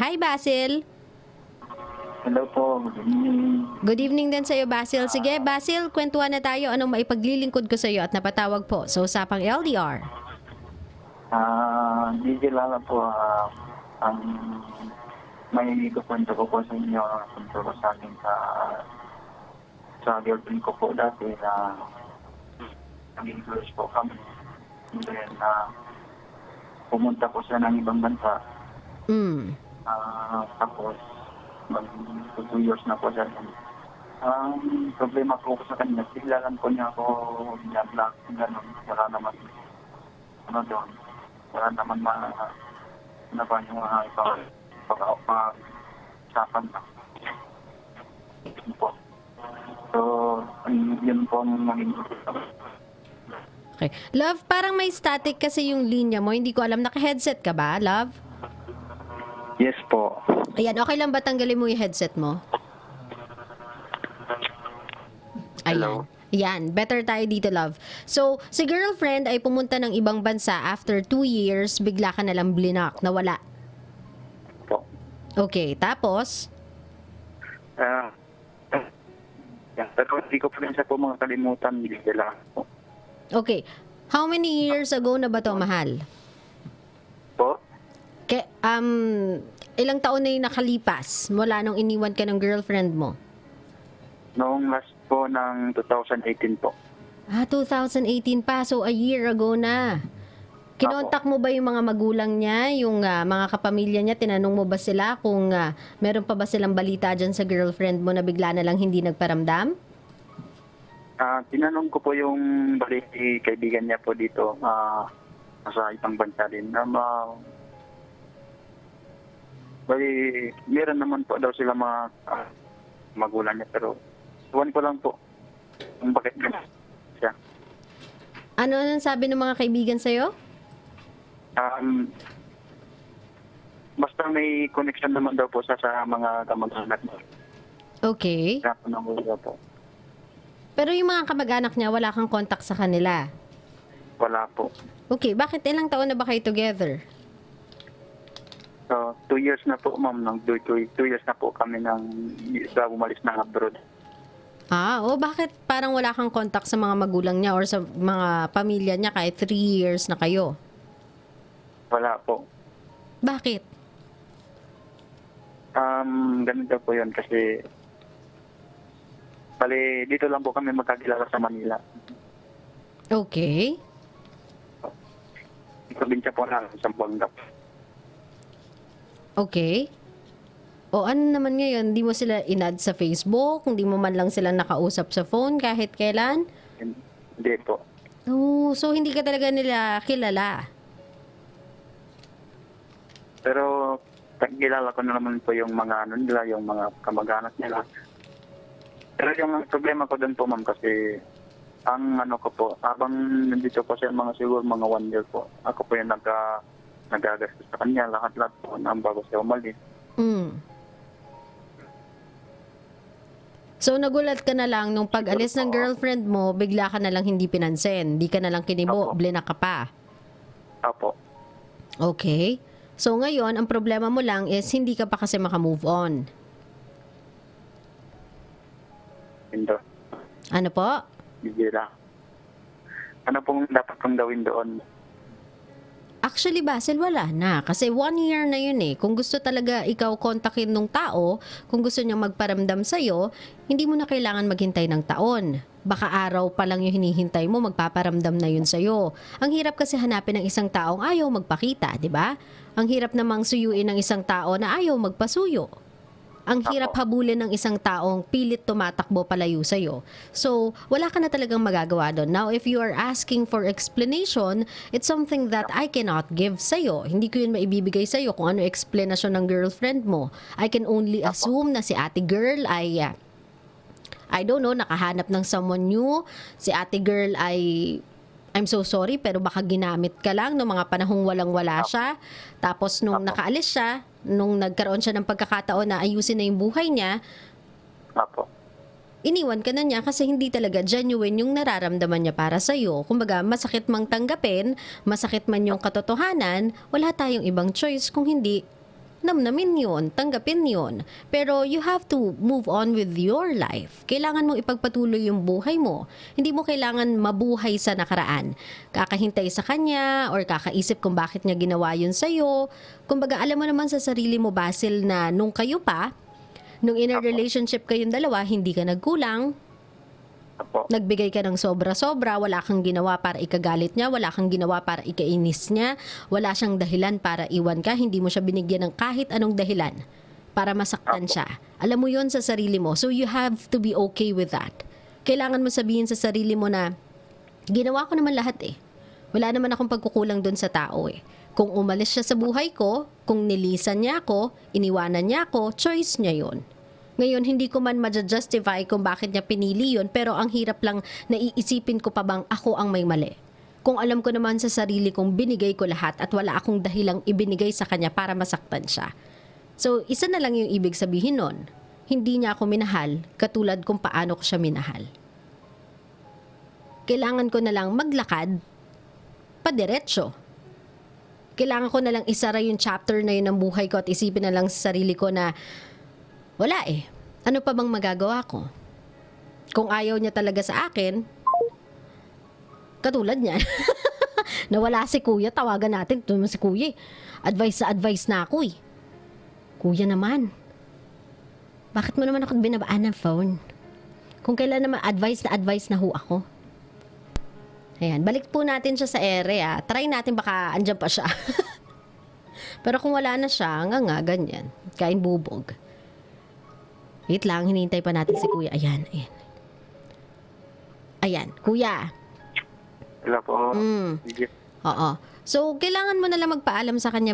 Hi, Basil. Hello po, good evening. Good evening din sa iyo, Basil. Sige, Basil, kwentuhan na tayo. Anong maipaglilingkod ko sa iyo at napatawag po sa usapang LDR? DJ Lala po, ang may kukwento ko po sa inyo, kwento ko sa akin sa girlfriend ko po dati na naging close po kami. And then, pumunta po siya ng ibang bansa. Tapos, mag 2 years na po siya. Ang problema po ko sa kanya, biglaan po niya ako binablock, gano'n, wala naman, ano doon, wala naman ano ba yung pag-usapan na. Yun po. So, yun po ang naging Okay. Love, parang may static kasi yung linya mo. Hindi ko alam. Naka-headset ka ba, Love? Yes po. Ayan, okay lang ba tanggalin mo yung headset mo? Hello? Ayan, better tayo dito, Love. So, si girlfriend ay pumunta ng ibang bansa after 2 years, bigla ka nalang blinak, nawala. Po. Okay, tapos? Pero hindi ko pa rin siya po mga kalimutan, hindi lang po. Okay, how many years ago na ba to, mahal? Po? Ilang taon na yung nakalipas mula nung iniwan ka ng girlfriend mo? Noong last po ng 2018 po. 2018 pa. So, a year ago na. Kinontak mo ba yung mga magulang niya, yung mga kapamilya niya? Tinanong mo ba sila kung meron pa ba silang balita dyan sa girlfriend mo na bigla na lang hindi nagparamdam? Tinanong ko po yung kaibigan niya po dito sa ibang bansa din. Meron naman po daw sila mga magulang niya, pero tuwan ko lang po kung bakit gano'n siya. Ano nang sabi ng mga kaibigan sa'yo? Basta may connection naman daw po sa mga kamag-anak niya. Okay. Kaya po. Pero yung mga kamag-anak niya, wala kang contact sa kanila? Wala po. Okay, bakit ilang taon na ba kayo together? So, 2 years na po, ma'am. 2 years na po kami umalis ng abroad. Bakit parang wala kang contact sa mga magulang niya or sa mga pamilya niya kahit 3 years na kayo? Wala po. Bakit? Ganito po yun kasi dito lang po kami magkakilala sa Manila. Okay. Probinsya po na sa Zamboanga. Okay. O ano naman ngayon, di mo sila in-add sa Facebook? Hindi mo man lang silang nakausap sa phone kahit kailan? Hindi po. So hindi ka talaga nila kilala? Pero kilala ko na naman po yung mga nila, yung mga kamag-anak nila. Pero yung problema ko doon po, ma'am, kasi ang ko po, habang nandito po siya siguro mga 1 year po, ako po yung nagagastos sa kanya, lahat-lahat po, bago siya umalis. So nagulat ka na lang nung pag-alis ng girlfriend mo, bigla ka na lang hindi pinansin, di ka na lang kinibo, blinak ka pa. Apo. Okay. So ngayon, ang problema mo lang is hindi ka pa kasi makamove on. Hindi. Ano po? Hindi lang. Ano pong dapat kong gawin doon? Actually, Basil, wala na. Kasi 1 year na yun eh. Kung gusto talaga ikaw kontakin ng tao, kung gusto niya magparamdam sa'yo, hindi mo na kailangan maghintay ng taon. Baka araw pa lang yung hinihintay mo, magpaparamdam na yun sa'yo. Ang hirap kasi hanapin ng isang taong ayaw magpakita, di ba? Ang hirap namang suyuin ng isang tao na ayaw magpasuyo. Ang hirap habulin ng isang taong pilit tumatakbo palayo sa'yo. So, wala ka na talagang magagawa doon. Now, if you are asking for explanation, it's something that I cannot give sa'yo. Hindi ko yun maibibigay sa'yo kung ano explanation ng girlfriend mo. I can only assume na si ate girl ay, I don't know, nakahanap ng someone new. Si ate girl ay, I'm so sorry, pero baka ginamit ka lang noong mga panahong walang-wala siya. Tapos nung nakaalis siya, nung nagkaroon siya ng pagkakataon na ayusin na yung buhay niya, iniwan ka na niya kasi hindi talaga genuine yung nararamdaman niya para sa'yo. Kumbaga, masakit mang tanggapin, masakit man yung katotohanan, wala tayong ibang choice kung hindi namnamin yun, tanggapin yun. Pero you have to move on with your life. Kailangan mong ipagpatuloy yung buhay mo. Hindi mo kailangan mabuhay sa nakaraan. Kakahintay sa kanya or kakaisip kung bakit niya ginawa yun sa'yo. Kumbaga, alam mo naman sa sarili mo, Basil, na nung kayo pa, nung in a relationship kayong dalawa, hindi ka nagkulang, Apo. nagbigay ka ng sobra-sobra, wala kang ginawa para ikagalit niya, wala kang ginawa para ikainis niya, wala siyang dahilan para iwan ka, hindi mo siya binigyan ng kahit anong dahilan para masaktan siya. Alam mo yon sa sarili mo. So you have to be okay with that. Kailangan mo sabihin sa sarili mo na, ginawa ko naman lahat eh. Wala naman akong pagkukulang doon sa tao eh. Kung umalis siya sa buhay ko, kung nilisan niya ako, iniwanan niya ako, choice niya yon. Ngayon, hindi ko man ma-justify kung bakit niya pinili yun, pero ang hirap lang na iisipin ko pa bang ako ang may mali. Kung alam ko naman sa sarili kong binigay ko lahat at wala akong dahilang ibinigay sa kanya para masaktan siya. So, isa na lang yung ibig sabihin nun. Hindi niya ako minahal, katulad kung paano ko siya minahal. Kailangan ko na lang maglakad, padiretso. Kailangan ko na lang isara yung chapter na yun ng buhay ko at isipin na lang sa sarili ko na, wala eh. Ano pa bang magagawa ko? Kung ayaw niya talaga sa akin, katulad niyan, nawala si kuya, tawagan natin. Ito naman si kuya eh. Advice na ako eh. Kuya naman, bakit mo naman ako binabaan ng phone? Kung kailan naman advice na ho ako. Ayan, balik po natin siya sa ere ah. Try natin baka andyan pa siya. Pero kung wala na siya, nga ganyan. Kain bubog. Wait lang, hinihintay pa natin si kuya. Ayan, ayan. Ayan, kuya. Hello po. Sige. Oo. So, kailangan mo na lang magpaalam sa kanya,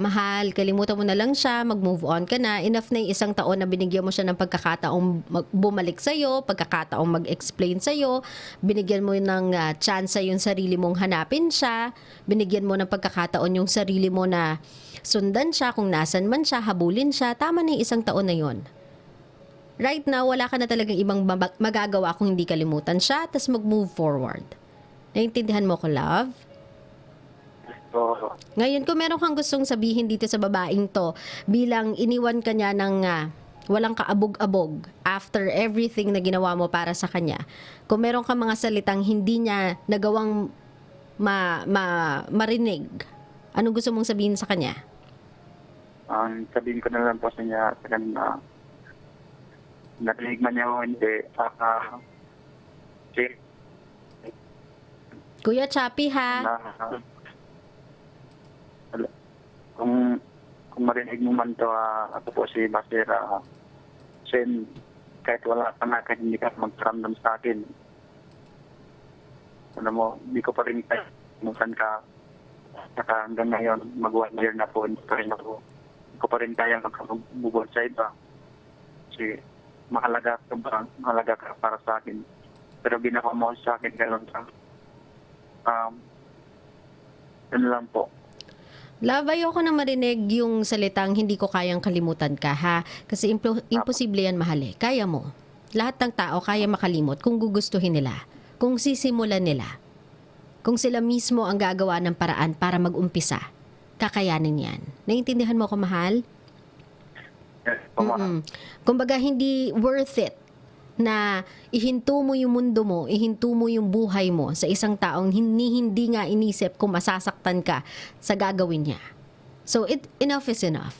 mahal, kalimutan mo na lang siya, mag-move on ka na. Enough na yung isang taon na binigyan mo siya ng pagkakataong bumalik sa'yo, pagkakataong mag-explain sa'yo, binigyan mo ng chance yung sarili mong hanapin siya, binigyan mo ng pagkakataon yung sarili mo na sundan siya, kung nasan man siya, habulin siya. Tama na yung isang taon na yon. Right now, wala ka na talagang ibang magagawa kung hindi kalimutan siya, tapos mag-move forward. Naiintindihan mo ko, love? So, Ngayon, kung meron kang gustong sabihin dito sa babaeng to, bilang iniwan ka niya ng walang kaabog-abog after everything na ginawa mo para sa kanya, kung meron kang mga salitang hindi niya nagawang marinig, anong gusto mong sabihin sa kanya? ang sabihin ko na lang po sa niya, sa kanina, narinig man niya o hindi, check Kuya Chappy, ha? na kung marinig mo man to, ako po si Basira, Sen, kahit wala ka na, kahit hindi ka magkaramdam sa akin, ano mo, hindi ko pa rin kaya kumutan ka, saka hanggang ngayon, mag-1 year na po, hindi pa rin ako, hindi ko pa rin kaya magkabubod sa iba. Kasi, mahalaga ka para sa akin. Pero ginawa mo sa akin, gano'n ka. Yun lang po. Love, ayoko na marinig yung salitang hindi ko kayang kalimutan ka, ha? Kasi imposible yan, mahal eh. Kaya mo. Lahat ng tao kaya makalimot kung gugustuhin nila. Kung sisimulan nila. Kung sila mismo ang gagawa ng paraan para mag-umpisa. Kakayanin yan. Naiintindihan mo ko, mahal? Yes, po, mahal. Kumbaga, hindi worth it na ihinto mo yung mundo mo, ihinto mo yung buhay mo sa isang taong hindi nga inisip kung masasaktan ka sa gagawin niya. So, enough is enough.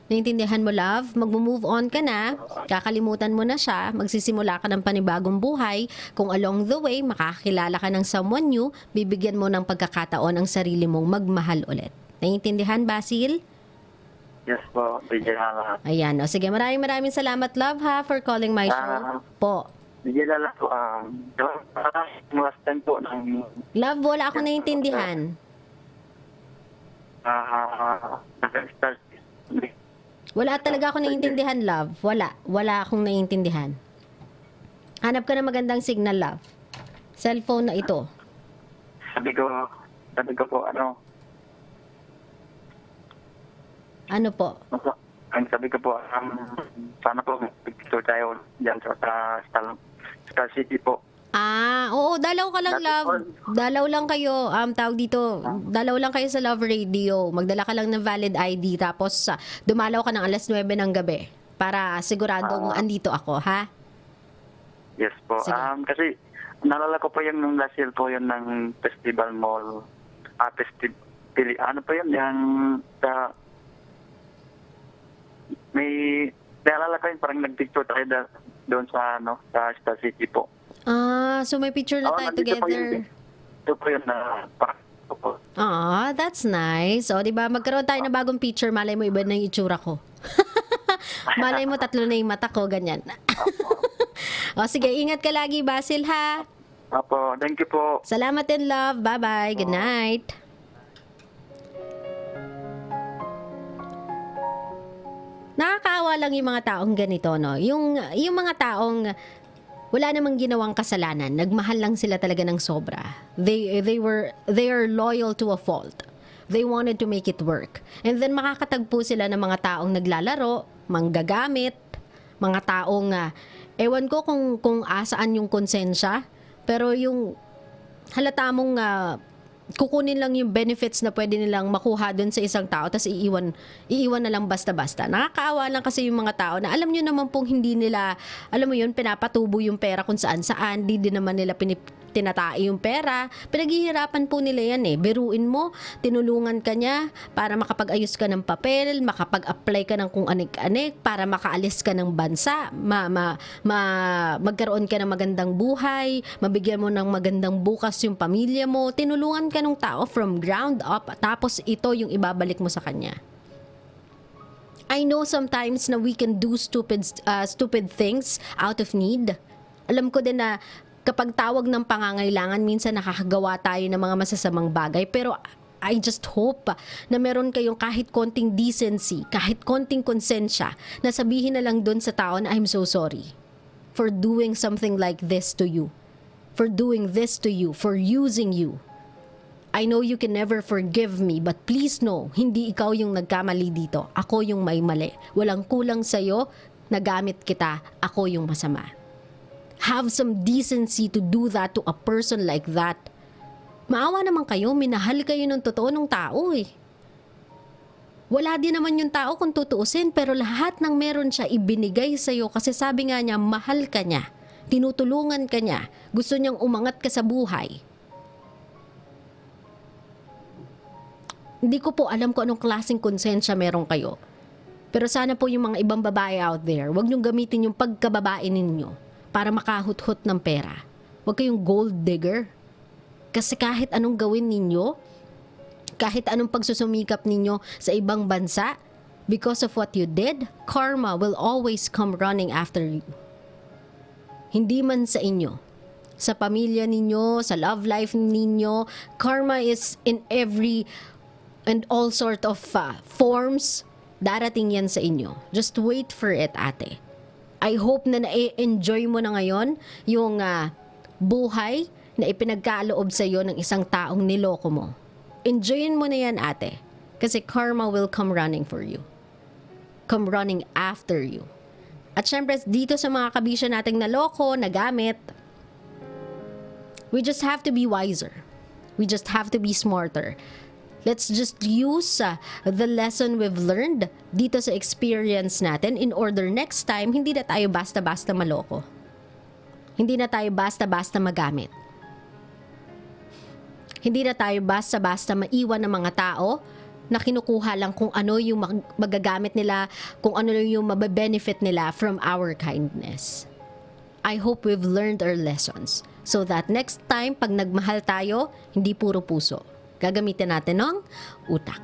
Naintindihan mo, love? Mag-move on ka na, kakalimutan mo na siya, magsisimula ka ng panibagong buhay. Kung along the way, makakilala ka ng someone new, bibigyan mo ng pagkakataon ang sarili mong magmahal ulit. Naintindihan, Basil? Yes po, bigyan na lang. Ayan. O sige, maraming salamat, love, ha, for calling my show. Po. Bigyan na lang po. Last time po ng Love, wala akong naiintindihan. nag-start. Wala talaga akong naiintindihan, love. Wala akong naiintindihan. Hanap ka ng magandang signal, love. Cellphone na ito. Sabi ko po, Ano po? ang sabi ko po, sana po picture tayo dyan sa Star City po. Oo, dalaw ka lang, Dati love. po- Dalaw lang kayo. Tawag dito, dalaw lang kayo sa Love Radio. Magdala ka lang ng valid ID, tapos dumalaw ka ng alas 9 ng gabi para siguradong andito ako, ha? Yes po. Sige. Kasi nalala ko po yung nung last year po yun ng Festival Mall. Ano po yun? Yung sa... May... Nalala ko yun, parang nag-picture tayo doon sa, sa Star City po. So may picture na tayo nandito po together. yun. Ito po yun na... po. That's nice. O, di ba? Magkaroon tayo ng bagong picture. Malay mo, iba na yung itsura ko. Malay mo, tatlo na yung mata ko. Ganyan. O, sige. Ingat ka lagi, Basil, ha? Apo, thank you po. Salamat din, love. Bye-bye. Good night. Nakakaawa lang yung mga taong ganito, no? Yung mga taong wala namang ginawang kasalanan, nagmahal lang sila talaga ng sobra. They are loyal to a fault. They wanted to make it work. And then makakatagpo sila ng mga taong naglalaro, manggagamit, mga taong ewan ko kung asaan yung konsensya, pero yung halata mong kukunin lang yung benefits na pwede nilang makuha doon sa isang tao, tapos iiwan na lang basta-basta. Nakakaawa lang kasi yung mga tao na alam nyo naman pong hindi nila, alam mo yun, pinapatubo yung pera kung saan-saan, di din naman nila tinatai yung pera. Pinaghihirapan po nila yan eh. Biruin mo, tinulungan ka niya para makapag-ayos ka ng papel, makapag-apply ka ng kung anik-anik, para makaalis ka ng bansa, magkaroon ka ng magandang buhay, mabigyan mo ng magandang bukas yung pamilya mo. Tinulungan ka ng tao from ground up, tapos ito yung ibabalik mo sa kanya. I know sometimes na we can do stupid things out of need. Alam ko din na kapag tawag ng pangangailangan, minsan nakakagawa tayo ng mga masasamang bagay. Pero I just hope na meron kayong kahit konting decency, kahit konting konsensya, na sabihin na lang dun sa tao na I'm so sorry for doing something like this to you. For doing this to you. For using you. I know you can never forgive me, but please know, hindi ikaw yung nagkamali dito. Ako yung may mali. Walang kulang sa'yo, nagamit kita, ako yung masama. Have some decency to do that to a person like that. Maawa naman kayo, minahal kayo ng totoo ng tao eh. Wala din naman yung tao kung tutuusin, pero lahat ng meron siya ibinigay sa'yo kasi sabi nga niya, mahal ka niya. Tinutulungan ka niya. Gusto niyang umangat ka sa buhay. Hindi ko po alam kung anong klaseng konsensya meron kayo. Pero sana po yung mga ibang babae out there, huwag niyong gamitin yung pagkababae ninyo para makahut-hut ng pera. Huwag kayong gold digger. Kasi kahit anong gawin ninyo, kahit anong pagsusumikap ninyo sa ibang bansa, because of what you did, karma will always come running after you. Hindi man sa inyo, sa pamilya ninyo, sa love life ninyo, karma is in every and all sort of forms. Darating yan sa inyo. Just wait for it, ate. I hope na na-enjoy mo na ngayon yung buhay na ipinagkaloob sa iyo ng isang taong niloko mo. Enjoyin mo na yan, ate. Kasi karma will come running for you. Come running after you. At syempre, dito sa mga kabisya nating naloko, nagamit, we just have to be wiser. We just have to be smarter. Let's just use the lesson we've learned dito sa experience natin in order next time, hindi na tayo basta-basta maloko. Hindi na tayo basta-basta magamit. Hindi na tayo basta-basta maiwan ng mga tao na kinukuha lang kung ano yung magagamit nila, kung ano yung mabe-benefit nila from our kindness. I hope we've learned our lessons so that next time, pag nagmahal tayo, hindi puro puso. Gagamitin natin ng utak.